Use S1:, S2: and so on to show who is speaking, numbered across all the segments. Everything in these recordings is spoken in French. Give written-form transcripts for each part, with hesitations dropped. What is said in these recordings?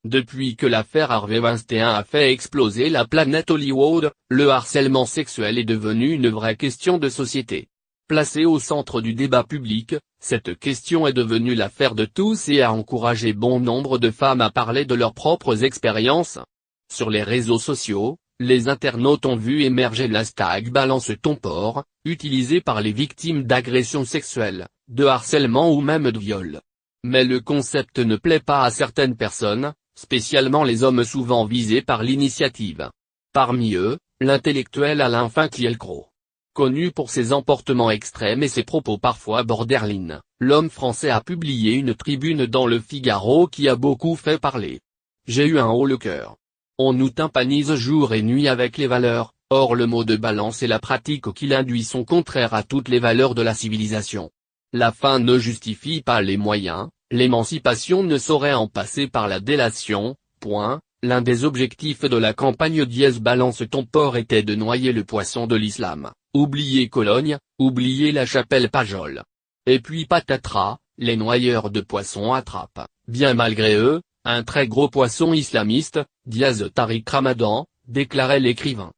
S1: Depuis que l'affaire Harvey Weinstein a fait exploser la planète Hollywood, le harcèlement sexuel est devenu une vraie question de société. Placée au centre du débat public, cette question est devenue l'affaire de tous et a encouragé bon nombre de femmes à parler de leurs propres expériences. Sur les réseaux sociaux, les internautes ont vu émerger l'hashtag Balance ton porc, utilisé par les victimes d'agressions sexuelles, de harcèlement ou même de viol. Mais le concept ne plaît pas à certaines personnes, spécialement les hommes souvent visés par l'initiative. Parmi eux, l'intellectuel Alain Finkielkraut. Connu pour ses emportements extrêmes et ses propos parfois borderline, l'homme français a publié une tribune dans Le Figaro qui a beaucoup fait parler. J'ai eu un haut le cœur. On nous tympanise jour et nuit avec les valeurs, or le mot de balance et la pratique qu'il induit sont contraires à toutes les valeurs de la civilisation. La fin ne justifie pas les moyens, l'émancipation ne saurait en passer par la délation, point. L'un des objectifs de la campagne Balance ton porc était de noyer le poisson de l'islam, oublier Cologne, oublier la chapelle Pajol. Et puis patatras, les noyeurs de poissons attrapent, bien malgré eux, un très gros poisson islamiste, Diaz Tariq Ramadan, déclarait l'écrivain.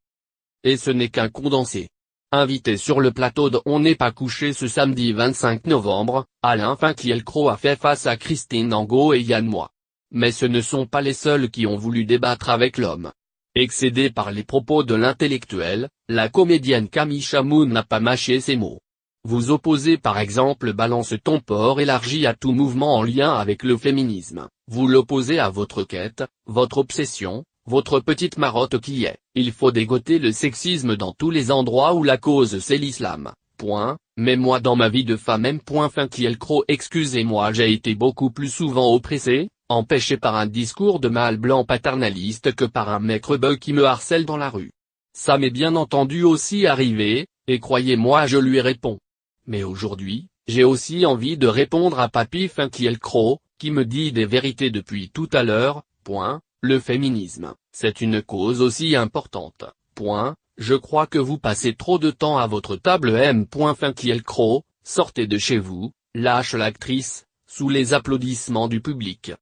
S1: Et ce n'est qu'un condensé. Invité sur le plateau de On n'est pas couché ce samedi 25 novembre, Alain Finkielkraut a fait face à Christine Angot et Yann Moix. Mais ce ne sont pas les seuls qui ont voulu débattre avec l'homme. Excédée par les propos de l'intellectuel, la comédienne Camille Chamou n'a pas mâché ses mots. Vous opposez par exemple Balance ton porc élargi à tout mouvement en lien avec le féminisme, vous l'opposez à votre quête, votre obsession, votre petite marotte qui est, il faut dégoter le sexisme dans tous les endroits où la cause c'est l'islam, point. Mais moi dans ma vie de femme Finkielkraut excusez-moi j'ai été beaucoup plus souvent oppressée, empêché par un discours de mâle blanc paternaliste que par un mec rebeu qui me harcèle dans la rue. Ça m'est bien entendu aussi arrivé, et croyez-moi je lui réponds. Mais aujourd'hui, j'ai aussi envie de répondre à Papy Finkielkraut, qui me dit des vérités depuis tout à l'heure, point. Le féminisme, c'est une cause aussi importante, point. Je crois que vous passez trop de temps à votre table Finkielkraut, sortez de chez vous, lâche l'actrice, sous les applaudissements du public.